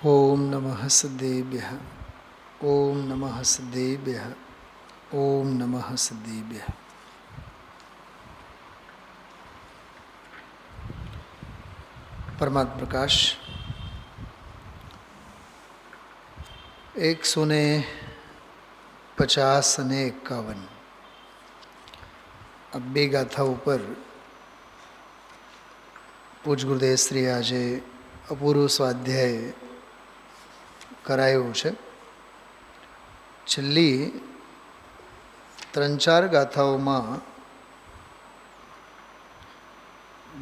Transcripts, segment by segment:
ઓમ નમઃ સદેભ્યઃ. ઓમ નમઃ સદેભ્યઃ. ઓમ નમઃ સદેભ્યઃ. પરમાત્મ પ્રકાશ 150 અને 51 આ બે ગાથા ઉપર પૂજ ગુરુદેવ શ્રી આજે અપૂર્વ સ્વાધ્યાય કરાયું છે. છેલ્લી 3-4 ગાથાઓમાં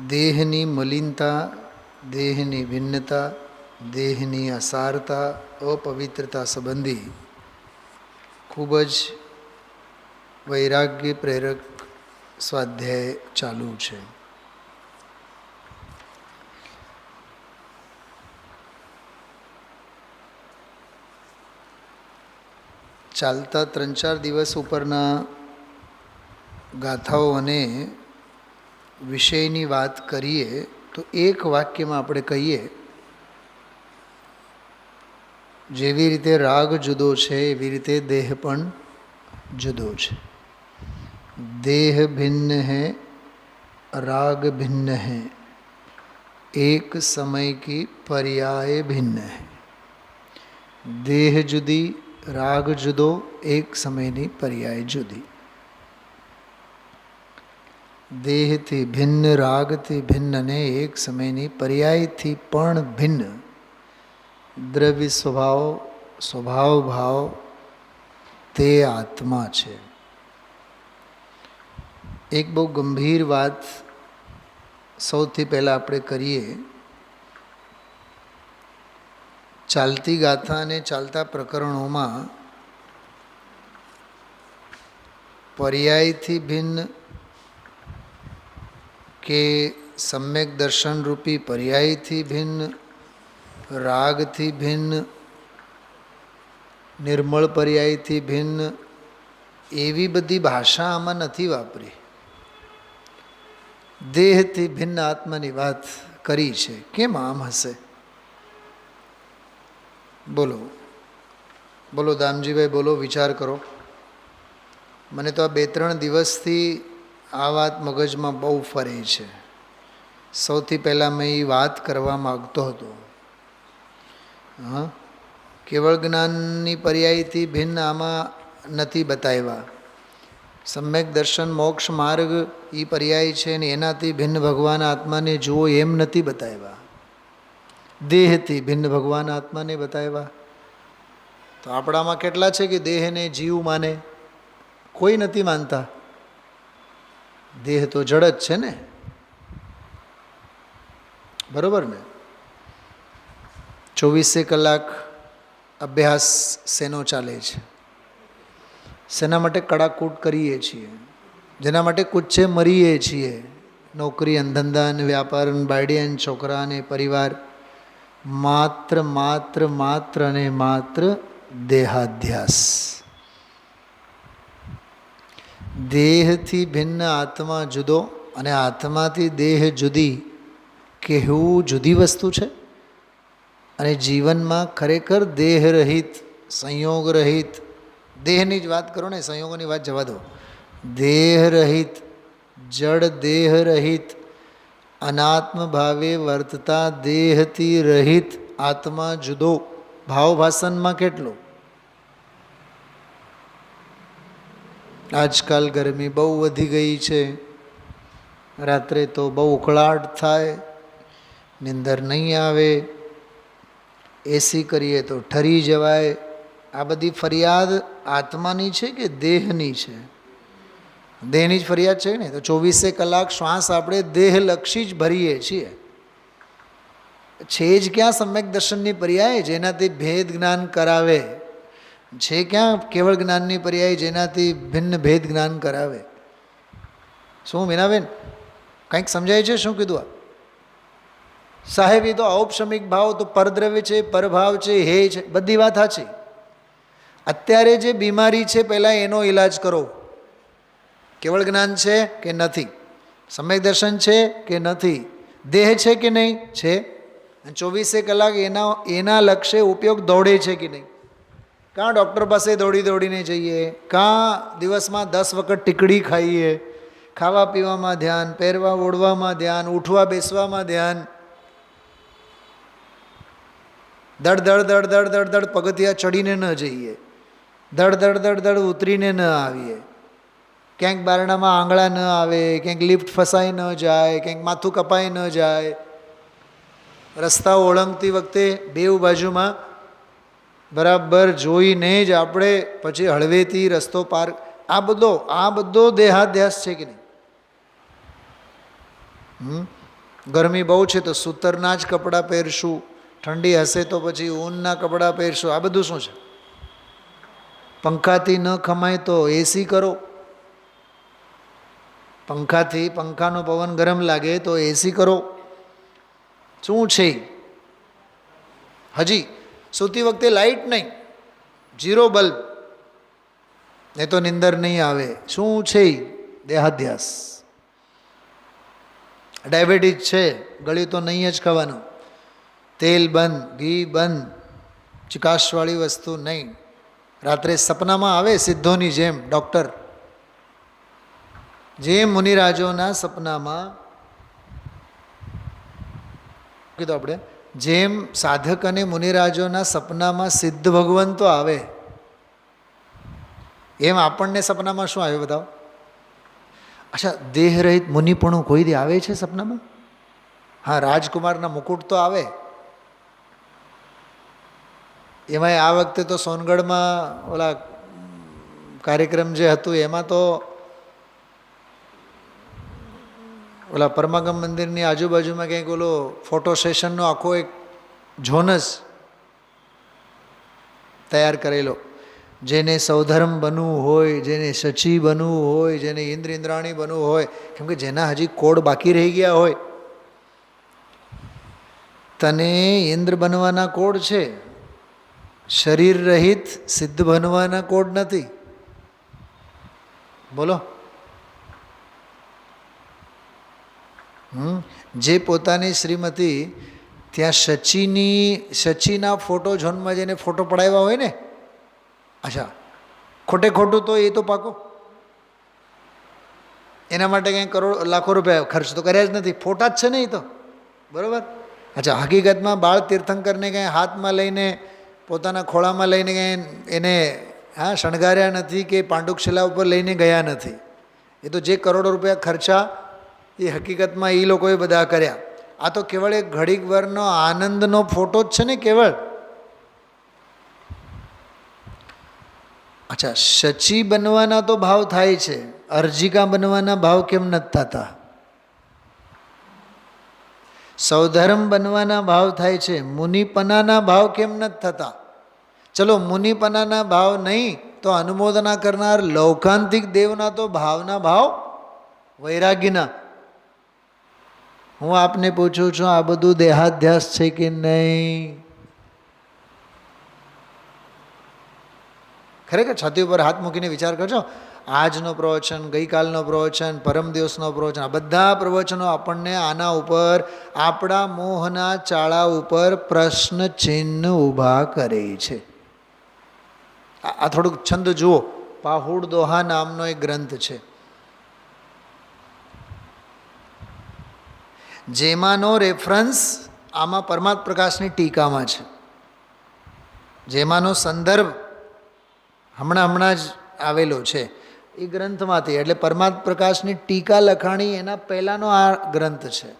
દેહની મલિનતા, દેહની ભિન્નતા, દેહની અસારતા, અપવિત્રતા સંબંધી ખૂબ જ વૈરાગ્ય પ્રેરક સ્વાધ્યાય ચાલુ છે. ચાલતા 3-4 દિવસ ઉપરના ગાથાઓ અને વિષયની વાત કરીએ તો એક વાક્યમાં આપણે કહીએ, જેવી રીતે રાગ જુદો છે એવી રીતે દેહ પણ જુદો છે. દેહ ભિન્ન હૈ, રાગ ભિન્ન હૈ, એક સમય की पर्याय ભિન્ન હૈ. દેહ જુદી, રાગ જુદો, એક સમયની પર્યાય જુદી. દેહથી ભિન્ન, રાગથી ભિન્ન અને એક સમયની પર્યાયથી પણ ભિન્ન દ્રવ્ય સ્વભાવ, સ્વભાવ ભાવ તે આત્મા છે. એક બહુ ગંભીર વાત સૌથી પહેલાં આપણે કરીએ. ચાલતી ગાથા અને ચાલતા પ્રકરણોમાં પર્યાયથી ભિન્ન કે સમ્યક દર્શનરૂપી પર્યાયથી ભિન્ન, રાગથી ભિન્ન, નિર્મળ પર્યાયથી ભિન્ન એવી બધી ભાષા આમાં નથી વાપરી. દેહથી ભિન્ન આત્માની વાત કરી છે. કેમ આમ હશે? બોલો બોલો દામજીભાઈ, બોલો, વિચાર કરો. મને તો આ 2-3 દિવસથી આ વાત મગજમાં બહુ ફરે છે. સૌથી પહેલાં મેં એ વાત કરવા માગતો હતો. કેવળ જ્ઞાનની પર્યાયથી ભિન્ન આમાં નથી બતાવ્યા. સમ્યક દર્શન મોક્ષ માર્ગ એ પર્યાય છે ને એનાથી ભિન્ન ભગવાન આત્માને જુઓ એમ નથી બતાવ્યા. દેહથી ભિન્ન ભગવાન આત્માને બતાવ્યા. તો આપણામાં કેટલા છે કે દેહને જીવ માને? કોઈ નથી માનતા. દેહ તો જડ જ છે ને, બરોબર ને? 24 કલાક અભ્યાસ શેનો ચાલે છે? શેના માટે કડાકૂટ કરીએ છીએ? જેના માટે કૂચ્ચે મરીએ છીએ. નોકરી અને ધંધા અને વ્યાપાર અને બાયડી અને છોકરા અને પરિવાર. માત્ર માત્ર માત્ર અને માત્ર દેહાધ્યાસ. દેહથી ભિન્ન આત્મા જુદો અને આત્માથી દેહ જુદી કહેવું જુદી વસ્તુ છે. અને જીવનમાં ખરેખર દેહ રહિત, સંયોગ રહિત, દેહની જ વાત કરો ને, સંયોગોની વાત જવા દો. દેહ રહિત, જડ દેહ રહિત, અનાત્મ ભાવે વર્તતા દેહથી રહિત આત્મા જુદો. ભાવભાષણમાં કેટલો? આજકાલ ગરમી બહુ વધી ગઈ છે. રાત્રે તો બહુ ઉકળાટ થાય, નીંદર નહીં આવે, એસી કરીએ તો ઠરી જવાય. આ બધી ફરિયાદ આત્માની છે કે દેહની છે? દેહની જ ફરિયાદ છે ને. તો 24 કલાક શ્વાસ આપણે દેહલક્ષી જ ભરીએ છીએ. છે જ ક્યાં સમ્યક દર્શનની પર્યાય જેનાથી ભેદ જ્ઞાન કરાવે? છે ક્યાં કેવળ જ્ઞાનની પર્યાય જેનાથી ભિન્ન ભેદ જ્ઞાન કરાવે? શું મીનાબેન, કંઈક સમજાય છે? શું કીધું આ સાહેબ? એ તો ઔપશમિક ભાવ, તો પરદ્રવ્ય છે, પરભાવ છે, હે છે, બધી વાત સાચી. અત્યારે જે બીમારી છે પહેલાં એનો ઈલાજ કરો. કેવળ જ્ઞાન છે કે નથી? સમ્યક દર્શન છે કે નથી? દેહ છે કે નહીં? છે. અને 24 કલાક એના લક્ષ્ય ઉપયોગ દોડે છે કે નહીં? કાં ડૉક્ટર પાસે દોડી દોડીને જઈએ, કાં દિવસમાં 10 વખત ટીકડી ખાઈએ, ખાવા પીવામાં ધ્યાન, પહેરવા ઓઢવામાં ધ્યાન, ઉઠવા બેસવામાં ધ્યાન, દડ દડ દડ દડ દડ દડ પગથિયા ચડીને ન જઈએ, દડ દડ દડ દડ ઉતરીને ન આવીએ, ક્યાંક બારણામાં આંગળા ન આવે, ક્યાંક લિફ્ટ ફસાઈ ન જાય, ક્યાંક માથું કપાઈ ન જાય, રસ્તાઓ ઓળંગતી વખતે બેઉ બાજુમાં બરાબર જોઈને જ આપણે પછી હળવેથી રસ્તો પાર. આ બધો દેહાધ્યાસ છે કે નહીં? ગરમી બહુ છે તો સૂતરના જ કપડાં પહેરશું, ઠંડી હશે તો પછી ઊનના કપડાં પહેરશું. આ બધું શું છે? પંખાથી ન ખમાય તો એસી કરો, પંખાનો પવન ગરમ લાગે તો એસી કરો. શું છે? હજી સૂતી વખતે લાઇટ નહીં, 0 બલ્બ, નહીં તો નિંદર નહીં આવે. શું છે? દેહાધ્યાસ. ડાયાબિટીસ છે, ગળ્યું તો નહીં જ ખાવાનું, તેલ બંધ, ઘી બંધ, ચિકાશવાળી વસ્તુ નહીં. રાત્રે સપનામાં આવે સિદ્ધોની જેમ ડૉક્ટર, જેમ મુનિરાજોના સપનામાં કીધું આપણે, જેમ સાધક અને મુનિરાજોના સપનામાં સિદ્ધ ભગવંતો આવે, એમ આપણને સપનામાં શું આવે બતાવો? અચ્છા, દેહ રહિત મુનિપણું કોઈ દી આવે છે સપનામાં? હા, રાજકુમારના મુકુટ તો આવે. એમાંય આ વખતે તો સોનગઢમાં ઓલા કાર્યક્રમ જે હતું એમાં તો ઓલા પરમાગમ મંદિરની આજુબાજુમાં કંઈક ઓલો ફોટો સેશનનો આખો એક ઝોન જ તૈયાર કરેલો. જેને સૌધર્મ બનવું હોય, જેને સચી બનવું હોય, જેને ઇન્દ્ર ઇન્દ્રાણી બનવું હોય, કેમ કે જેના હજી કોડ બાકી રહી ગયા હોય. તને ઇન્દ્ર બનવાના કોડ છે, શરીર રહિત સિદ્ધ બનવાના કોડ નથી. બોલો. જે પોતાની શ્રીમતી ત્યાં સચીના ફોટો ઝોનમાં જઈને ફોટો પડાવ્યા હોય ને, અચ્છા, ખોટું તો એ તો પાકો. એના માટે કંઈ લાખો રૂપિયા ખર્ચ તો કર્યા જ નથી, ફોટા જ છે ને એ તો, બરાબર. અચ્છા, હકીકતમાં બાળ તીર્થંકરને કંઈ હાથમાં લઈને પોતાના ખોળામાં લઈને કંઈ એને શણગાર્યા નથી કે પાંડુકશિલા ઉપર લઈને ગયા નથી. એ તો જે કરોડો રૂપિયા ખર્ચા એ હકીકતમાં એ લોકોએ બધા કર્યા. આ તો કેવળ એક ઘડીક વારનો આનંદનો ફોટો જ છે ને કેવળ. અચ્છા, સચી બનવાના તો ભાવ થાય છે, અર્જિકા બનવાના ભાવ કેમ નથી થતા? સૌધર્મ બનવાના ભાવ થાય છે, મુનિપનાના ભાવ કેમ નથી થતા? ચલો, મુનિપનાના ભાવ નહીં તો અનુમોદના કરનાર લૌકાંતિક દેવના તો ભાવના ભાવ વૈરાગ્યના. હું આપને પૂછું છું, આ બધું દેહાધ્યાસ છે કે નહીં? ખરેખર છાતી ઉપર હાથ મૂકીને વિચાર કરજો. આજનો પ્રવચન, ગઈકાલનો પ્રવચન, પરમ દિવસનો પ્રવચન, આ બધા પ્રવચનો આપણને આના ઉપર, આપણા મોહના ચાળા ઉપર પ્રશ્ન ચિહ્ન ઊભા કરે છે. આ થોડુંક છંદ જુઓ. પાહુડ દોહા નામનો એક ગ્રંથ છે, જેમાંનો રેફરન્સ આમાં પરમાત્મ પ્રકાશની ટીકામાં છે, જેમાંનો સંદર્ભ હમણાં જ આવેલો છે એ ગ્રંથમાંથી. એટલે પરમાત્મ પ્રકાશની ટીકા લખાણી એના પહેલાંનો આ ગ્રંથ છે.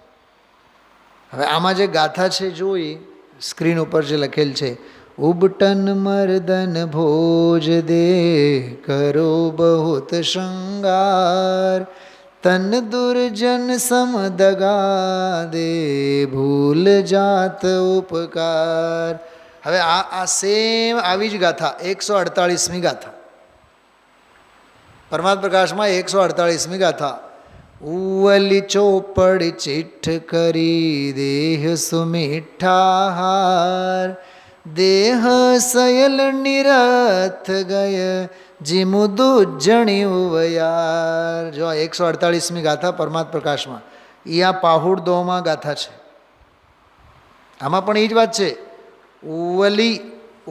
હવે આમાં જે ગાથા છે જોઈ, સ્ક્રીન ઉપર જે લખેલ છે, ઉબટન મર્દન ભોજ દે કરો બહુત શૃંગાર, તન દુર્જન સમદગા દે ભૂલ જાત ઉપકાર. હવે આ સેમ આવી જ ગાથા 148મી ગાથા પરમાત્મ પ્રકાશમાં 148મી ગાથા. ઉવલી ચોપડ ચિઠ્ઠ કરી દેહ સુમીઠાહાર, દેહ સયલ નિરથ ગય જીમુદુ જણી ઉવયાર. જો 148મી ગાથા પરમાત્મ પ્રકાશમાં, એ આ પાહુડ દોમાં ગાથા છે. આમાં પણ એ જ વાત છે. ઉવલી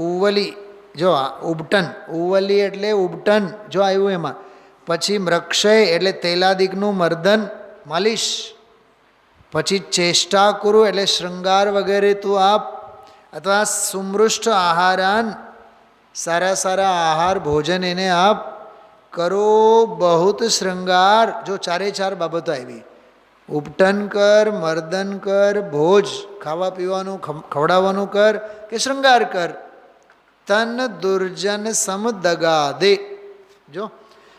ઉવલી જો ઉબટન, ઉવલી એટલે ઉબટન જો આવ્યું એમાં. પછી મૃક્ષય એટલે તેલાદિકનું મર્દન માલિશ. પછી ચેષ્ટા કરું એટલે શૃંગાર વગેરે તું આપ, અથવા સુમૃષ્ટ આહારાન સારા સારા આહાર ભોજન એને આપ. કરો બહુત શૃંગાર જો ચારે ચાર બાબતો આવી. ઉપટન કર, મર્દન કર, ભોજ ખાવા પીવાનું ખવડાવવાનું કર કે શૃંગાર કર. તન દુર્જન સમ દગા દે જો,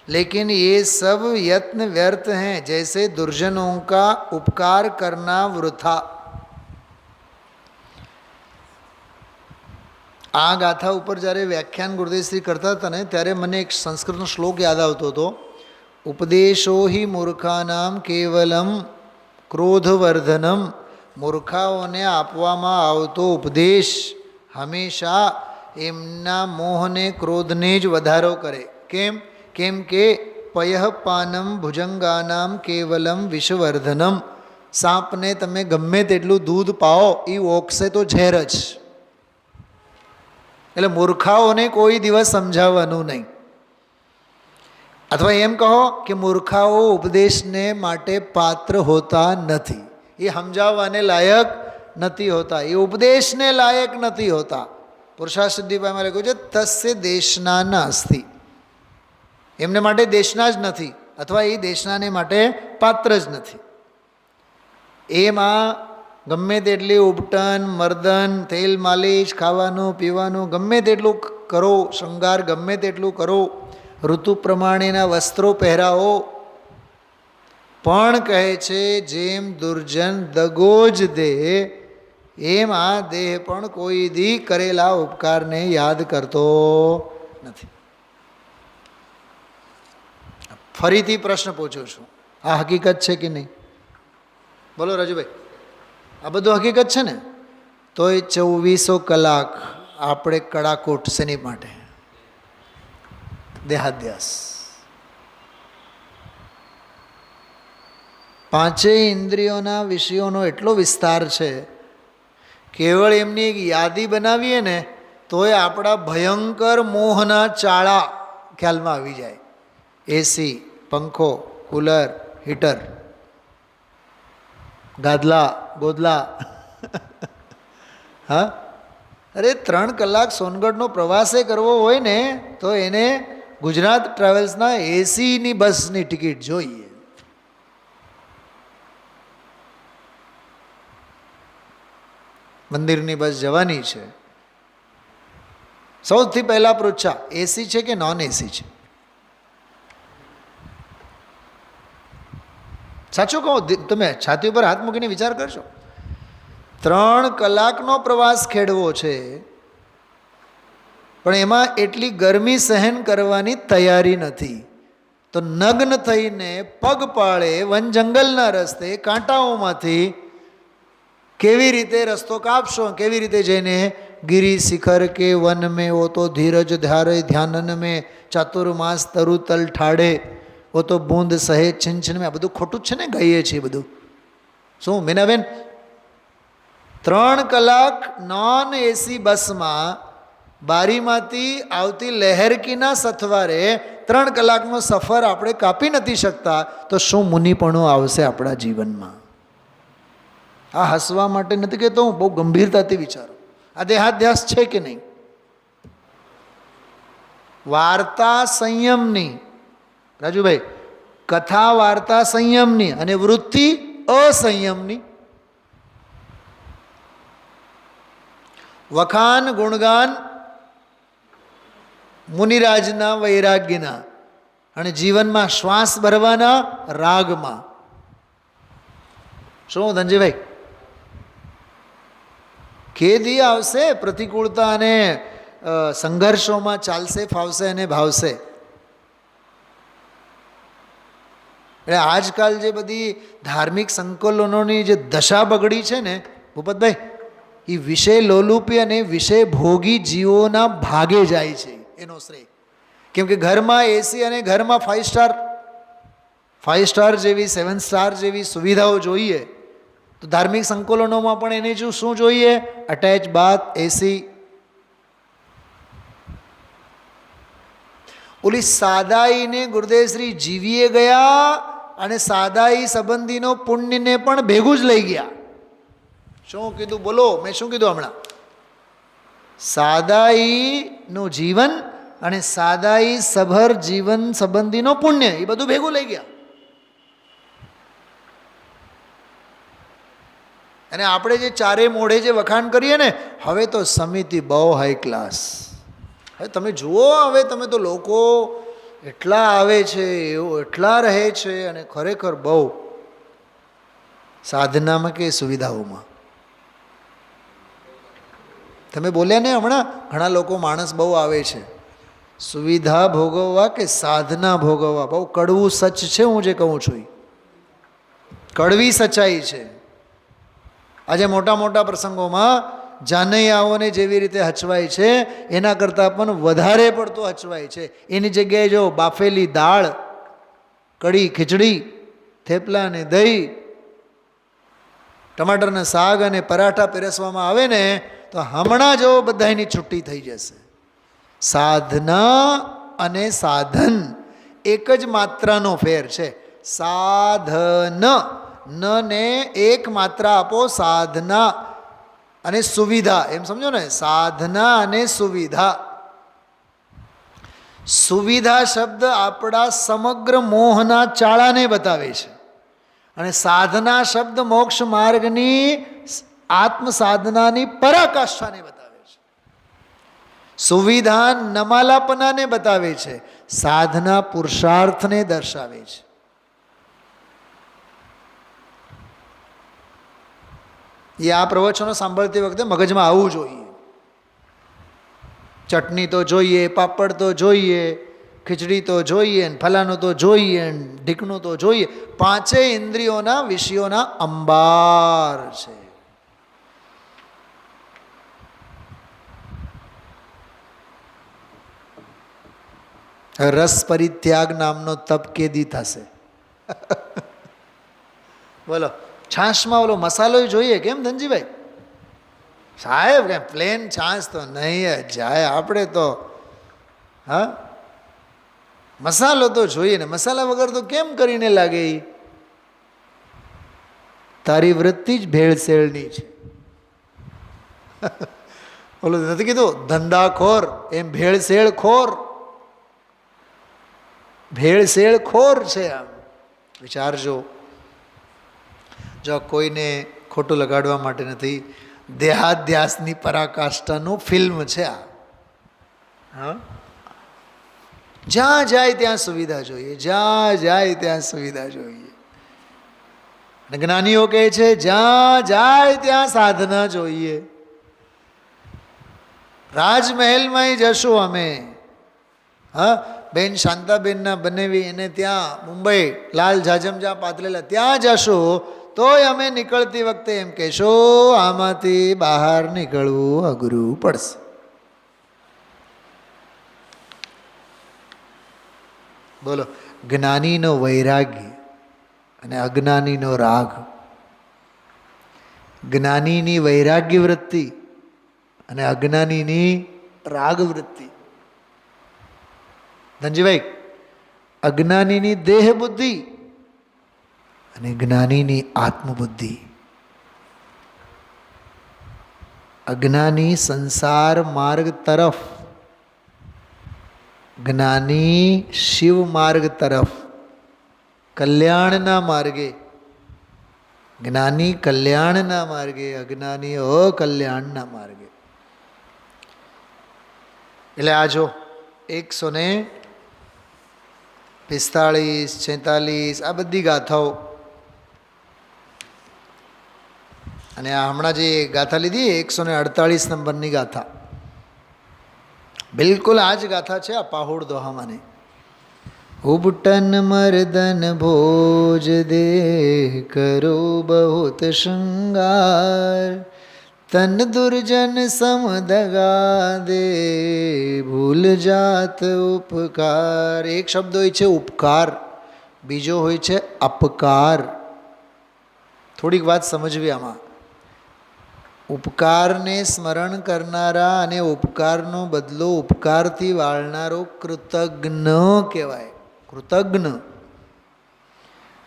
लेकिन ये सब यत्न व्यर्थ हैं जैसे दुर्जनों का उपकार करना वृथा. આ ગાથા ઉપર જ્યારે વ્યાખ્યાન ગુરુદેવશ્રી કરતા હતા ને ત્યારે મને એક સંસ્કૃતનો શ્લોક યાદ આવતો હતો. ઉપદેશો હિ મૂર્ખાનામ કેવલમ ક્રોધવર્ધનમ. મૂર્ખાઓને આપવામાં આવતો ઉપદેશ હંમેશા એમના મોહને ક્રોધને જ વધારો કરે. કેમ કે પયઃ પાનમ ભુજંગાનામ કેવલમ વિષવર્ધનમ. સાપને તમે ગમે તેટલું દૂધ પાઓ એ ઓગશે તો ઝેર જ. એટલે મૂર્ખાઓને કોઈ દિવસ સમજાવવાનું નહીં. અથવા એમ કહો કે મૂર્ખાઓ ઉપદેશને માટે પાત્ર હોતા નથી, એ સમજાવવાને લાયક નથી હોતા, એ ઉપદેશને લાયક નથી હોતા. પુરુષાર્થ સિદ્ધિભાઈમાં લખ્યું છે તસ્ય દેશના નાસ્તિ. એમને માટે દેશના જ નથી, અથવા એ દેશનાને માટે પાત્ર જ નથી. એમાં ગમે તેટલી ઉપટન મર્દન તેલ માલિશ ખાવાનું પીવાનું ગમે તેટલું કરો, શૃંગાર ગમે તેટલું કરો, ઋતુ પ્રમાણેના વસ્ત્રો પહેરાવો, પણ કહે છે જેમ દુર્જન દગો જ દે એમ આ દેહ પણ કોઈ દી કરેલા ઉપકારને યાદ કરતો નથી. ફરીથી પ્રશ્ન પૂછું છું, આ હકીકત છે કે નહીં? બોલો રાજુભાઈ, આ બધું હકીકત છે ને? તો એ 2400 કલાક આપણે કડાકોટ શેની માટે? દેહાધ્યાસ. પાંચેય ઇન્દ્રિયોના વિષયોનો એટલો વિસ્તાર છે, કેવળ એમની એક યાદી બનાવીએ ને તોય આપણા ભયંકર મોહના ચાળા ખ્યાલમાં આવી જાય. એસી, પંખો, કુલર, હીટર, ગાદલા ગોદલા. હા, અરે 3 કલાક સોનગઢનો પ્રવાસે કરવો હોય ને તો એને ગુજરાત ટ્રાવેલ્સના એસીની બસની ટિકિટ જોઈએ. મંદિરની બસ જવાની છે, સૌથી પહેલા પૃચ્છા એસી છે કે નોન એસી છે? સાચું કહો, તમે છાતી ઉપર હાથ મૂકીને વિચાર કરશો. 3 કલાકનો પ્રવાસ ખેડવો છે, પણ એમાં એટલી ગરમી સહન કરવાની તૈયારી નથી. તો નગ્ન થઈને પગપાળે વન જંગલના રસ્તે કાંટાઓમાંથી કેવી રીતે રસ્તો કાપશો, કેવી રીતે જઈને ગિરી શિખર કે વન મેં વો તો ધીરજ ધારે ધ્યાનન મેં ચાતુર્માસ તરુ તલ ઠાડે વો તો બૂંદ સહેજ છિનછિન મેં. આ બધું ખોટું જ છે ને, ગઈએ છીએ બધું. શું મીનાબેન? 3 કલાક નોન એસી બસમાં બારીમાંથી આવતી લહેરકીના સથવારે 3 કલાકનો સફર આપણે કાપી નથી શકતા, તો શું મુનિપણું આવશે આપણા જીવનમાં? આ હસવા માટે નથી કહેતો હું, બહુ ગંભીરતાથી વિચારો. આ દેહાધ્યાસ છે કે નહીં? વાર્તા સંયમની, રાજુભાઈ, કથા વાર્તા સંયમની અને વૃત્તિ અસંયમની. વખાન ગુણગાન મુનિરાજના વૈરાગ્યના અને જીવનમાં શ્વાસ ભરવાના રાગમાં. શું ધનજીભાઈ? ખેદી આવશે, પ્રતિકૂળતા અને સંઘર્ષોમાં ચાલશે, ફાવશે અને ભાવશે. એટલે આજકાલ જે બધી ધાર્મિક સંકલનોની જે દશા બગડી છે ને ભૂપતભાઈ, એ વિષય લોલુપી અને વિષય ભોગી જીવોના ભાગે જાય છે એનો શ્રેય. કેમ કે ઘરમાં એસી અને ઘરમાં 5 સ્ટાર જેવી 7 સ્ટાર જેવી સુવિધાઓ જોઈએ, તો ધાર્મિક સંકલનોમાં પણ એને શું જોઈએ? અટેચ બાથ, એસી. ઓલી સાદાઈને ગુરુદેવશ્રી જીવીએ ગયા અને સાદાઈ સંબંધીનો પુણ્યને પણ ભેગું જ લઈ ગયા. શું કીધું બોલો? મેં શું કીધું હમણાં? સાદાઈનું જીવન અને સાદાઈ સભર જીવન સંબંધીનો પુણ્ય, એ બધું ભેગું લઈ ગયા. અને આપણે જે ચારે મોઢે જે વખાણ કરીએ ને, હવે તો સમિતિ બહુ હાઈ ક્લાસ. હવે તમે જુઓ, હવે તમે તો લોકો એટલા આવે છે, એવું એટલા રહે છે, અને ખરેખર બહુ સાધનામાં કે સુવિધાઓમાં. તમે બોલ્યા ને હમણાં, ઘણા લોકો માણસ બહુ આવે છે સુવિધા ભોગવવા કે સાધના ભોગવવા. બહુ કડવું સચ છે હું જે કહું છું, કડવી સચ્ચાઈ છે. આજે મોટા મોટા પ્રસંગોમાં જાનૈયાઓને જેવી રીતે હચવાય છે એના કરતાં પણ વધારે પડતો હચવાય છે. એની જગ્યાએ જો બાફેલી દાળ, કઢી, ખીચડી, થેપલા અને દહીં, ટમાટરના શાક અને પરાઠા પીરસવામાં આવે ને તો હમણાં જો બધાની છુટ્ટી થઈ જશે. સાધના અને સાધન એક જ માત્રાનો ફેર છે. સાધન, ન ને એક માત્રા આપો, સાધના અને સુવિધા, એમ સમજો ને, સાધના અને સુવિધા. સુવિધા શબ્દ આપણા સમગ્ર મોહના ચાળાને બતાવે છે, અને સાધના શબ્દ મોક્ષ માર્ગની આત્મ સાધનાની પરાકાષ્ઠાને બતાવે છે. સુવિધા નમાલાપનાને બતાવે છે, સાધના પુરુષાર્થને દર્શાવે છે. એ આ પ્રવચનો સાંભળતી વખતે મગજમાં આવવું જોઈએ. ચટણી તો જોઈએ, પાપડ તો જોઈએ, ખીચડી તો જોઈએ, ફલાનું તો જોઈએ, ઢીકણું તો જોઈએ. પાંચેય ઇન્દ્રિયોના વિષયોના અંબાર છે. રસ પરિત્યાગ નામનો તપ કેદી થશે? બોલો. છાશમાં ઓલો મસાલો જોઈએ કેમ ધનજીભાઈ? સાહેબ કે પ્લેન છાશ તો નહીં જાય, આપણે તો હા મસાલો તો જોઈએ ને. મસાલા વગર તો કેમ કરીને લાગે? તારી વૃત્તિ જ ભેળસેળની છે. ઓલું નથી કીધું ધંધાખોર, એમ ભેળસેળ ખોર. ભેળસેળ ખોર છે. આમ વિચારજો. જો કોઈને ખોટું લગાડવા માટે નથી, દેહાધ્યાસની પરાકાષ્ઠાનું ફિલ્મ છે આ. હા, જ્યાં જાય ત્યાં સુવિધા જોઈએ, જ્યાં જાય ત્યાં સુવિધા જોઈએ. અને જ્ઞાનીઓ કહે છે જ્યાં જાય ત્યાં સાધના જોઈએ. રાજમહેલમાં જશું અમે. હા, બેન શાંતાબેનના બનેવી એને ત્યાં મુંબઈ લાલ જાજમ જ્યાં પાથરેલા ત્યાં જશું તોય અમે નીકળતી વખતે એમ કહેશો આમાંથી બહાર નીકળવું અઘરું પડશે. બોલો. જ્ઞાનીનો વૈરાગ્ય અને અજ્ઞાનીનો રાગ. જ્ઞાનીની વૈરાગ્ય વૃત્તિ અને અજ્ઞાનીની રાગ વૃત્તિ. ધનજીભાઈ, અજ્ઞાનીની દેહ બુદ્ધિ અને જ્ઞાનીની આત્મબુદ્ધિ. અજ્ઞાની સંસાર માર્ગ તરફ, જ્ઞાની શિવ માર્ગ તરફ, કલ્યાણના માર્ગે. જ્ઞાની કલ્યાણના માર્ગે, અજ્ઞાની અકલ્યાણના માર્ગે. એટલે આ જો 145, 46 આ બધી ગાથાઓ, અને આ હમણાં જે ગાથા લીધી 148 નંબરની ગાથા, બિલકુલ આ જ ગાથા છે આ પાહુડ દોહામાંની. ઉબટન મર્દન ભોજ દે કરો બહુત શૃંગાર, તન દુર્જન સમદગા દે ભૂલ જાત ઉપકાર. એક શબ્દ હોય છે ઉપકાર, બીજો હોય છે અપકાર. થોડીક વાત સમજવી આમાં. ઉપકારને સ્મરણ કરનારા અને ઉપકારનો બદલો ઉપકારથી વાળનારો કૃતજ્ઞ કહેવાય. કૃતજ્ઞ.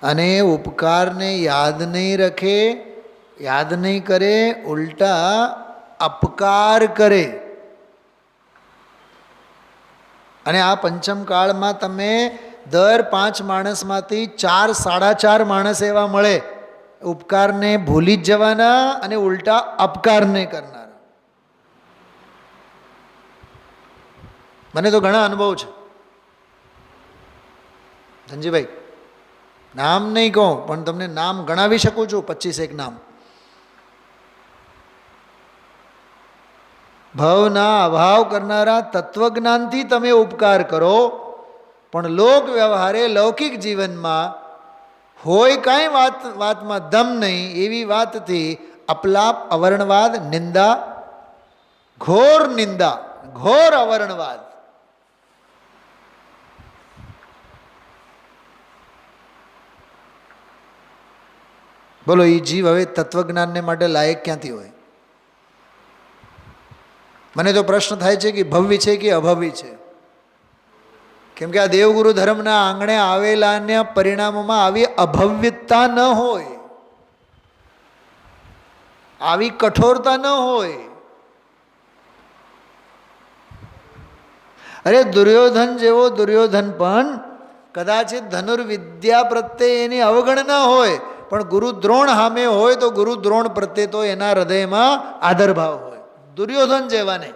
અને ઉપકારને યાદ નહીં રખે, યાદ નહીં કરે, ઉલટા અપકાર કરે. અને આ પંચમકાળમાં તમે દર 5 માણસમાંથી 4 4.5 માણસ એવા મળે ઉપકારને ભૂલી જ જવાના અને ઉલટા અપકારને કરનારા. મને તો ઘણા અનુભવ છે ધનજીભાઈ. નામ નહીં કહું પણ તમને નામ ગણાવી શકું છું, 25 નામ. ભવના અભાવ કરનારા તત્વજ્ઞાનથી તમે ઉપકાર કરો, પણ લોક વ્યવહારે લૌકિક જીવનમાં હોય કાંઈ વાતમાં દમ નહીં એવી વાતથી અપલાપ, અવર્ણવાદ, નિંદા, ઘોર નિંદા, ઘોર અવર્ણવાદ. બોલો એ જીવ હવે તત્વજ્ઞાનને માટે લાયક ક્યાંથી હોય? મને તો પ્રશ્ન થાય છે કે ભવ્ય છે કે અભવ્ય છે. કેમ કે આ દેવગુરુ ધર્મના આંગણે આવેલાના પરિણામોમાં આવી અભવ્યતા ન હોય, આવી કઠોરતા ન હોય. અરે દુર્યોધન જેવો દુર્યોધન પણ કદાચ ધનુર્વિદ્યા પ્રત્યે એની અવગણના હોય, પણ ગુરુ દ્રોણ સામે હોય તો ગુરુ દ્રોણ પ્રત્યે તો એના હૃદયમાં આદરભાવ હોય. દુર્યોધન જેવાને,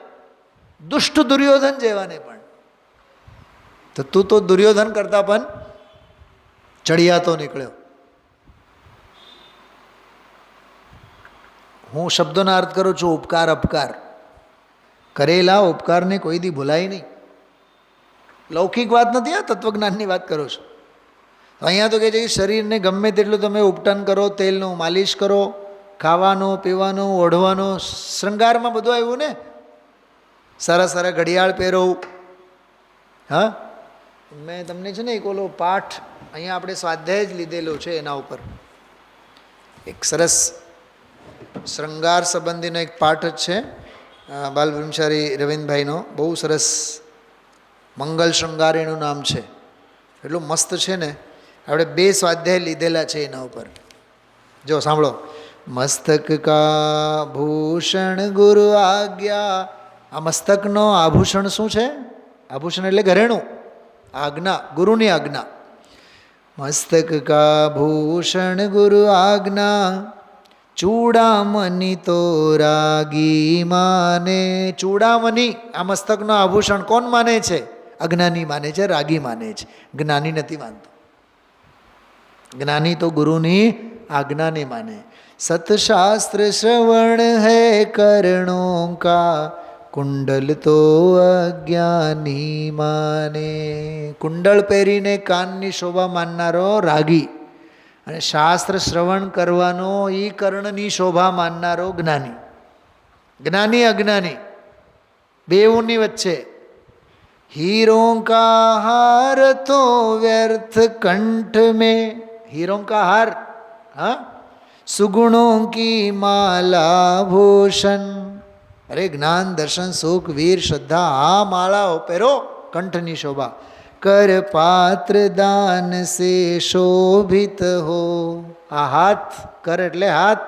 દુષ્ટ દુર્યોધન જેવાને પણ. તો તું તો દુર્યોધન કરતા પણ ચડિયાતો નીકળ્યો. હું શબ્દોના અર્થ કરું છું ઉપકાર અપકાર. કરેલા ઉપકારને કોઈ દી ભૂલાય નહીં. લૌકિક વાત નથી, આ તત્વજ્ઞાનની વાત કરું છું. અહીંયા તો કહે છે કે શરીરને ગમે તેટલું તમે ઉપટન કરો, તેલનું માલિશ કરો, ખાવાનું પીવાનું ઓઢવાનું, શૃંગારમાં બધું આવ્યું ને. સારા સારા ઘડિયાળ પહેરો. હા, મેં તમને છે ને એક ઓલો પાઠ અહીંયા આપણે સ્વાધ્યાય જ લીધેલો છે, એના ઉપર એક સરસ શૃંગાર સંબંધીનો એક પાઠ જ છે બાલ બ્રહ્મચારી રવિન્દ્રભાઈનો. બહુ સરસ મંગલ શૃંગાર એનું નામ છે. એટલું મસ્ત છે ને. આપણે 2 સ્વાધ્યાય લીધેલા છે એના ઉપર. જો સાંભળો. મસ્તક કા ભૂષણ ગુરુ આજ્ઞા. આ મસ્તકનો આભૂષણ શું છે? આભૂષણ એટલે ઘરેણું. આજ્ઞા, ગુરુની આજ્ઞા. મસ્તક કા ભૂષણ ગુરુ આજ્ઞા, ચૂડામણી તો રાગી માને. ચૂડામણી આ મસ્તકનો આભૂષણ કોણ માને છે? અજ્ઞાની માને છે, રાગી માને છે. જ્ઞાની નથી માનતો. જ્ઞાની તો ગુરુની આજ્ઞાને માને. સતશાસ્ત્ર શ્રવણ હૈ કર્ણોं का, કુંડલ તો અજ્ઞાની માને. કુંડળ પહેરીને કાનની શોભા માનનારો રાગી, અને શાસ્ત્ર શ્રવણ કરવાનો એ કર્ણની શોભા માનનારો જ્ઞાની. જ્ઞાની અજ્ઞાની બેઉની વચ્ચે. हीरों का हार तो व्यर्थ कंठ में. हीरों का हार, हाँ, सुगुणों की माला भूषण. अरे ज्ञान दर्शन सुख वीर श्रद्धा आ मालाओ પહેરો, કંઠની શોભા. कर पात्र दान से शोभित हो. આ હાથ, કર એટલે હાથ,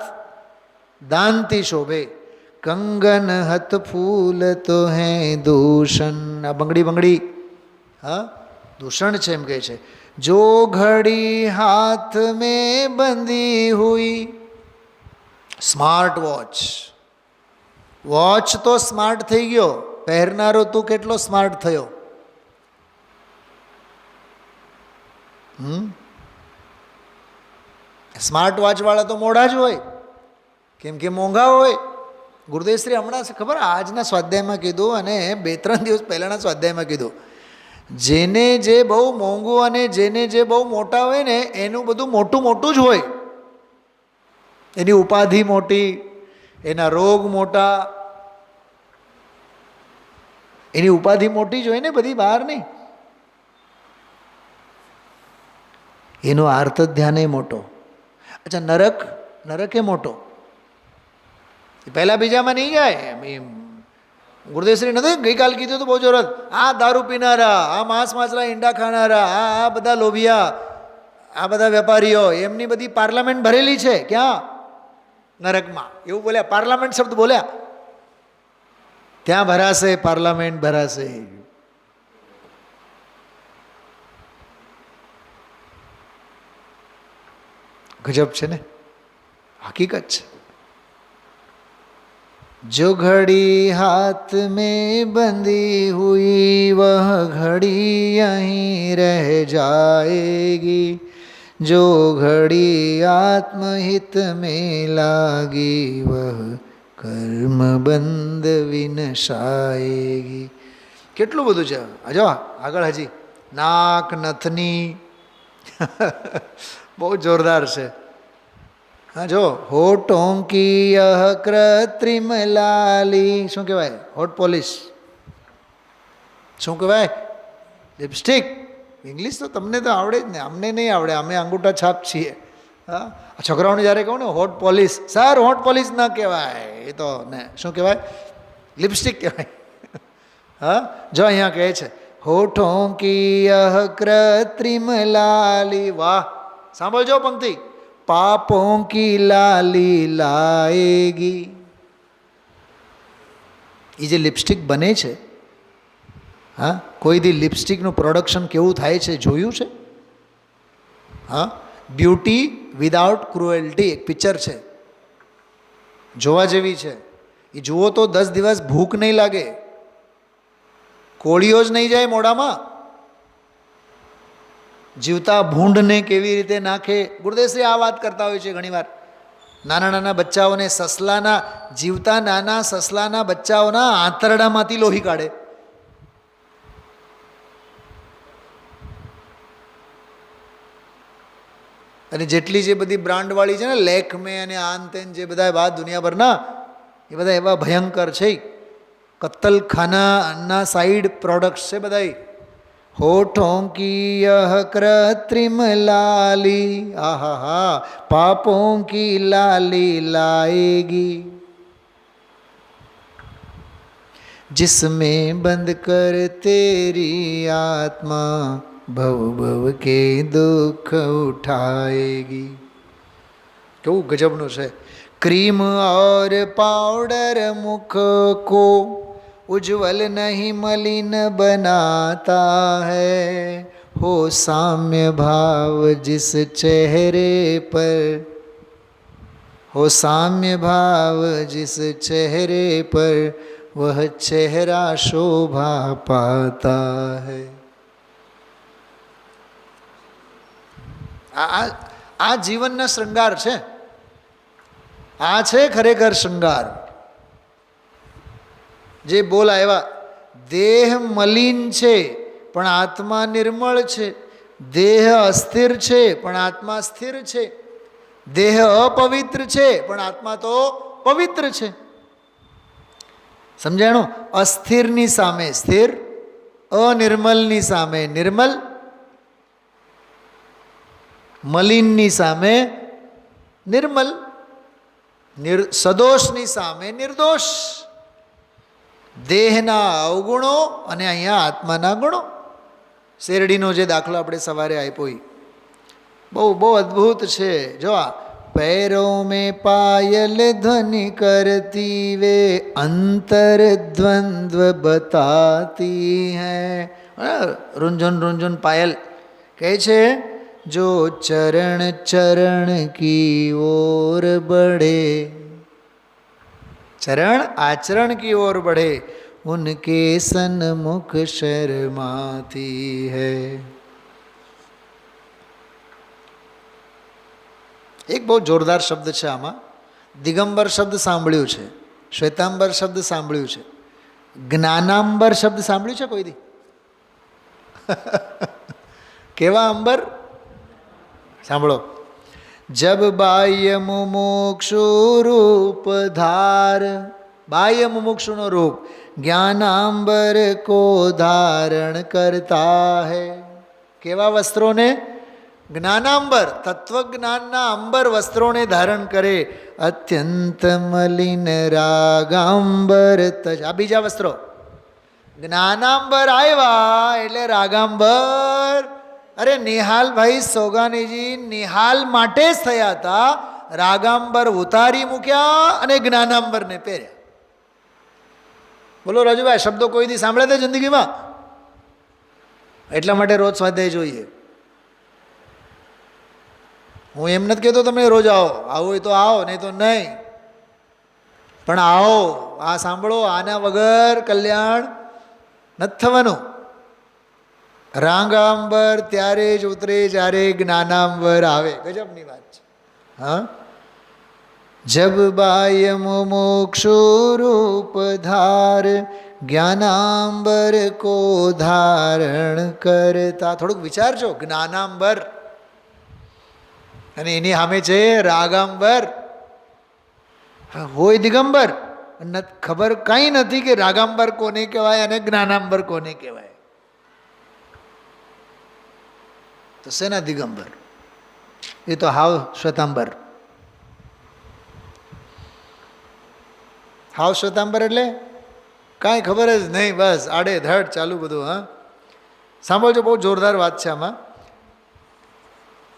દાનથી શોભે. કંગન હત ફૂલ તો હે દૂષણ. આ બંગડી બંગડી હા દૂષણ છે એમ કહે છે. જો ઘડી હાથ મેં બંધી હુઈ. Smart watch. વોચ તો સ્માર્ટ થઈ ગયો, પહેરનારો તું કેટલો સ્માર્ટ થયો? સ્માર્ટ વોચ વાળા તો મોડા જ હોય, કેમ કે મોંઘા હોય. ગુરુદેવશ્રી હમણાં ખબર આજના સ્વાધ્યાયમાં કીધું અને 2-3 દિવસ પહેલાંના સ્વાધ્યાયમાં કીધું, જેને જે બહુ મોંઘું અને જેને જે બહુ મોટા હોય ને એનું બધું મોટું મોટું જ હોય. એની ઉપાધિ મોટી, એના રોગ મોટા, એની ઉપાધિ મોટી જ હોય ને બધી, બહાર નહીં. એનો આર્ત ધ્યાન મોટો. અચ્છા, નરકે મોટો, પહેલાં બીજામાં નહીં જાય. એમ ગુરુદેવશ્રી નથી ગઈકાલ કીધું તો બહુ જોરત, આ દારૂ પીનારા, આ માંસ માછલા ઈંડા ખાનારા, આ બધા લોભિયા, આ બધા વેપારીઓ, એમની બધી પાર્લામેન્ટ ભરેલી છે. ક્યાં? નરકમાં. એવું બોલ્યા, પાર્લામેન્ટ શબ્દ બોલ્યા. ત્યાં ભરાશે, પાર્લામેન્ટ ભરાશે. ગજબ છે ને, હકીકત છે. जो घड़ी हाथ में बंधी हुई वह घड़ी यहीं रह जाएगी, जो घड़ी आत्महित में लागी वह कर्म બંધ વિનશાએગી. કેટલું બધું છે. જો આગળ હજી નાક નથની બહુ જોરદાર છે. હા જો, હોઠોं की यह कृत्रिम लाली, શું કહેવાય? Hot polish. શું કહેવાય? લિપસ્ટિક. ઇંગ્લિશ તો તમને તો આવડે જ ને, અમને નહીં આવડે, અમે અંગૂઠા છાપ છીએ. હા, છોકરાઓને જ્યારે કહું ને hot polish, sir hot polish ના કહેવાય, એ તો ને શું કહેવાય? લિપસ્ટિક કહેવાય. હા, જો અહીંયા કહે છે હોઠોं की यह कृत्रिम लाली. વાહ, સાંભળજો પંક્તિ. પાપોं की लाली लाएगी. એ જે લિપસ્ટિક બને છે, હા, કોઈ દી લિપસ્ટિકનું પ્રોડક્શન કેવું થાય છે જોયું છે? હા, બ્યુટી વિદાઉટ ક્રુએલ્ટી એક પિક્ચર છે, જોવા જેવી છે. એ જુઓ તો 10 દિવસ ભૂખ નહીં લાગે, કોળીઓ જ નહીં જાય મોઢામાં. જીવતા ભૂંડને કેવી રીતે નાખે. ગુરુદેવશ્રી આ વાત કરતા હોય છે ઘણીવાર. નાના નાના બચ્ચાઓને સસલાના, જીવતા નાના સસલાના બચ્ચાઓના આંતરડામાંથી લોહી કાઢે. અને જેટલી જે બધી બ્રાન્ડવાળી છે ને, લેકમે અને આનતેન, જે બધા બાદ દુનિયાભરના, એ બધા એવા ભયંકર છે. કત્તલખાના સાઈડ પ્રોડક્ટ્સ છે બધા. होठों की यह कृत्रिम लाली, आहा हा, पापों की लाली लाएगी, जिसमें बंद कर तेरी आत्मा भव भव के दुख उठाएगी. કેવું ગજબનું છે. क्रीम और पाउडर मुख को उज्ज्वल नहीं मलिन बनाता है, हो साम्य भाव जिस चेहरे पर, हो साम्य भाव जिस चेहरे पर वह चेहरा शोभा पाता है. આ જીવનના શૃંગાર છે. આ છે ખરેખર શૃંગાર. જે બોલ આવ્યા, દેહ મલિન છે પણ આત્મા નિર્મળ છે, દેહ અસ્થિર છે પણ આત્મા સ્થિર છે, દેહ અપવિત્ર છે પણ આત્મા તો પવિત્ર છે. સમજાણું? અસ્થિરની સામે સ્થિર, અનિર્મલની સામે નિર્મલ, મલિનની સામે નિર્મલ, સદોષની સામે નિર્દોષ. દેહના અવગુણો અને અહીંયા આત્માના ગુણો. શેરડીનો જે દાખલો આપણે સવારે આપ્યો બહુ બહુ અદ્ભુત છે. જો આ पैरों में पायल ध्वनि करती वे अंतर द्वंद्व बताती हैं. रुंझुन रुंझुन पायल કહે છે, जो चरण चरण की ओर बढ़े, चरण आचरण की ओर बढ़े, उनके सन्मुख शर्माती है. એક બહુ જોરદાર શબ્દ છે આમાં. દિગંબર શબ્દ સાંભળ્યું છે, શ્વેતાંબર શબ્દ સાંભળ્યું છે, જ્ઞાનાંબર શબ્દ સાંભળ્યું છે કોઈ દી? કેવા અંબર? સાંભળો. જબ બાહ્ય મુમુક્ષુ રૂપ ધાર, બાહ્ય મુમુક્ષુનો રૂપ જ્ઞાનાંબર કો ધારણ કરતા હૈ. કેવા વસ્ત્રોને? જ્ઞાનાંબર, તત્વજ્ઞાનના અંબર વસ્ત્રોને ધારણ કરે. અત્યંત મલિન રાગાંબર તજ, આ બીજા વસ્ત્રો. જ્ઞાનાંબર આવ્યા એટલે રાગાંબર. અરે નિહાલભાઈ સોગાનીજી નિહાલ માટે જ થયા હતા. રાગાંબર ઉતારી મૂક્યા અને જ્ઞાનાંબરને પહેર્યા. બોલો રાજુભાઈ, શબ્દો કોઈ દી સાંભળ્યા હતા જિંદગીમાં? એટલા માટે રોજ સ્વાધ્યાય જોઈએ. હું એમ નથી કહેતો તમે રોજ આવો, આવું હોય તો આવો, નહીં તો નહીં. પણ આવો, આ સાંભળો, આના વગર કલ્યાણ નથી થવાનું. રાગાંબર ત્યારે જ ઉતરે જ્યારે જ્ઞાનાંબર આવે. ગજબની વાત છે. હા, જબ બાય મોક્ષો રૂપ ધાર જ્ઞાનાંબર કો ધારણ કરતા. થોડુંક વિચારજો, જ્ઞાનાંબર અને એની સામે છે રાગાંબર. હોય દિગંબર, ખબર કંઈ નથી કે રાગાંબર કોને કહેવાય અને જ્ઞાનાંબર કોને કહેવાય. તો શેના દિગંબર? એ તો હાવ શ્વેતાંબર. હાવ શ્વેતાંબર એટલે કાંઈ ખબર જ નહીં, બસ આડે ધડ ચાલુ બધું. હા, સાંભળજો, બહુ જોરદાર વાત છે આમાં.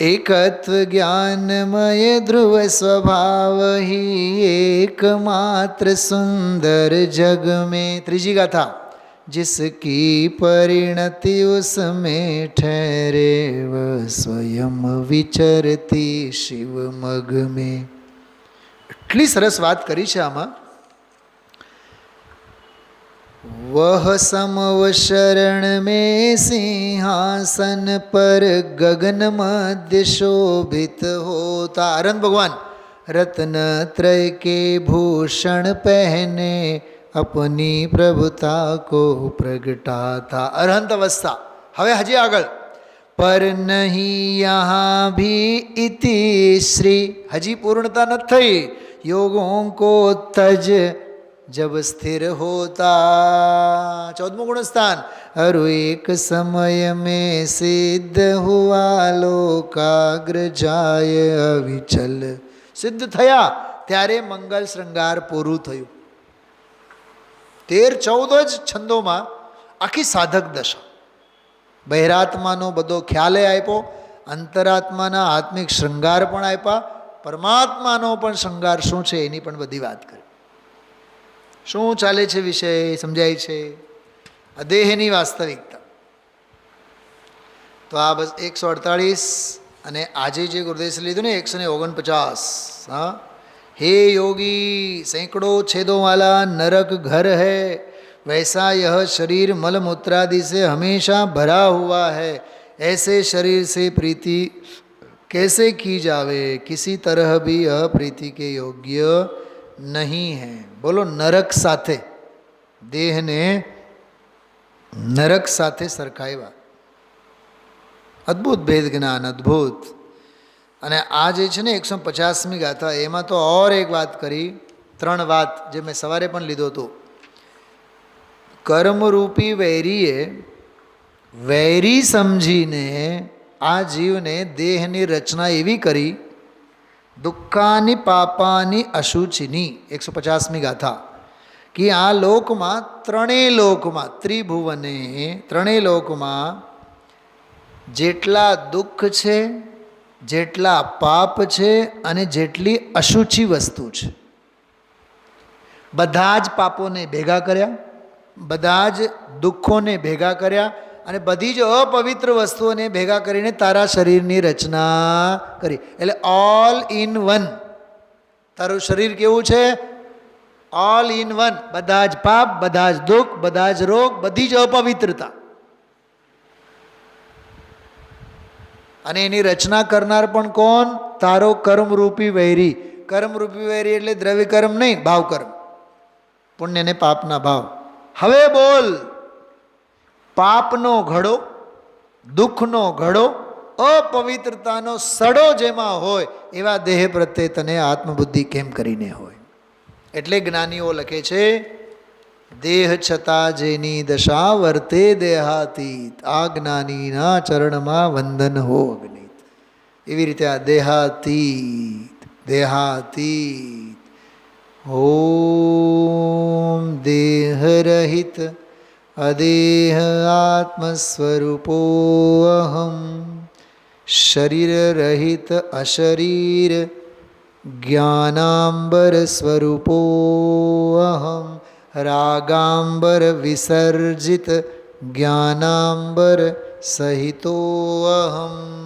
एकत्व ज्ञानमय ध्रुव स्वभाव ही एकमात्र सुंदर जग में. त्रीजी गाथा. जिसकी परिणति उसमें ठहरे वह स्वयं विचरती शिव मग में. એટલી સરસ વાત કરી છે આમાં. वह समव शरण में सिंहासन पर गगन मध्य शोभित होता. अरहंत भगवान रत्न त्रय के भूषण पहने अपनी प्रभुता को प्रगटाता. अरहंत अवस्था. હવે હજી આગળ. पर नहीं यहाँ भी इति श्री. हजी पूर्णता न थई. योगों को तज जब स्थिर होता. 14मुं गुण स्थान. अरु एक समय में सिद्ध हुआ लोकाग्र जाय अविचल. सिद्ध थया ત્યારે મંગલ શ્રૃંગાર પૂરું થયું. 13-14 જ છંદોમાં આખી સાધક દશા. બહેરાત્માનો બધો ખ્યાલે આપ્યો, અંતરાત્માના આત્મિક શ્રૃંગાર પણ આપ્યા, પરમાત્માનો પણ શ્રૃંગાર શું છે એની પણ બધી વાત કરી. શું ચાલે છે વિષય સમજાય છે. આ દેહની વાસ્તવિકતા. તો આ બસ 148 અને આજે જે ગુરુદેશે લીધું ને 149. હા, हे योगी सैकड़ों छेदों वाला नरक घर है, वैसा यह शरीर मल मूत्रादि से हमेशा भरा हुआ है. ऐसे शरीर से प्रीति कैसे की जावे, किसी तरह भी यह प्रीति के योग्य नहीं है. बोलो, नरक साथे देह ने नरक साथे सरखाव्या. अद्भुत भेद ज्ञान, अद्भुत. અને આ જે છે ને 150મી ગાથા, એમાં તો ઓર એક વાત કરી, 3 વાત જે મેં સવારે પણ લીધો હતો. કર્મરૂપી વૈરીએ વૈરી સમજીને આ જીવને દેહની રચના એવી કરી, દુઃખાની પાપાની અશુચિની. 150મી ગાથા કે આ લોકમાં, ત્રણેય લોકમાં, ત્રિભુવને ત્રણેય લોકમાં જેટલા દુઃખ છે, જેટલા પાપ છે અને જેટલી અશુચિ વસ્તુ છે, બધા જ પાપોને ભેગા કર્યા, બધા જ દુઃખોને ભેગા કર્યા અને બધી જ અપવિત્ર વસ્તુઓને ભેગા કરીને તારા શરીરની રચના કરી. એટલે ઓલ ઇન વન. તારું શરીર કેવું છે? All in one. બધા જ પાપ, બધા જ દુઃખ, બધા જ રોગ, બધી જ અપવિત્રતા. અને એની રચના કરનાર પણ કોણ? તારો કર્મરૂપી વૈરી. કર્મરૂપી વૈરી એટલે દ્રવ્ય કર્મ નહીં, ભાવ કર્મ, પુણ્ય ને પાપના ભાવ. હવે બોલ, પાપનો ઘડો, દુઃખનો ઘડો, અપવિત્રતાનો સડો જેમાં હોય એવા દેહ પ્રત્યે તને આત્મબુદ્ધિ કેમ કરીને હોય? એટલે જ્ઞાનીઓ લખે છે, દેહ છતાં જેની દશા, વર્તે દેહાતીત, આ જ્ઞાનીના ચરણમાં વંદન હો અગ્નિત. એવી રીતે આ દેહાતીત, દેહાતીત. ઓમ દેહરહિત અદેહ આત્મસ્વરૂપો અહમ, શરીરરહિત અશરીર જ્ઞાનાંબર સ્વરૂપો અહમ, રાગાંબર વિસર્જિત જ્ઞાનાંબર સહિતો અહમ.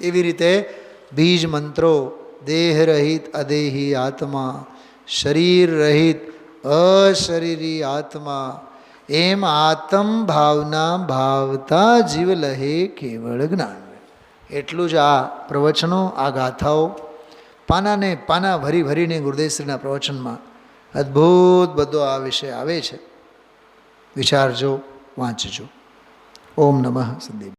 એવી રીતે બીજ મંત્રો દેહરહિત અદેહી આત્મા, શરીર રહિત અશરીરી આત્મા, એમ આત્મ ભાવના ભાવતા જીવ લહે કેવળ જ્ઞાન. એટલું જ આ પ્રવચનો, આ ગાથાઓ પાનાને પાના ભરી ભરીને ગુરુદેવશ્રીના પ્રવચનમાં અદ્ભુત બધો આ વિષય આવે છે. વિચારજો, વાંચજો. ઓમ નમઃ સદદેવ.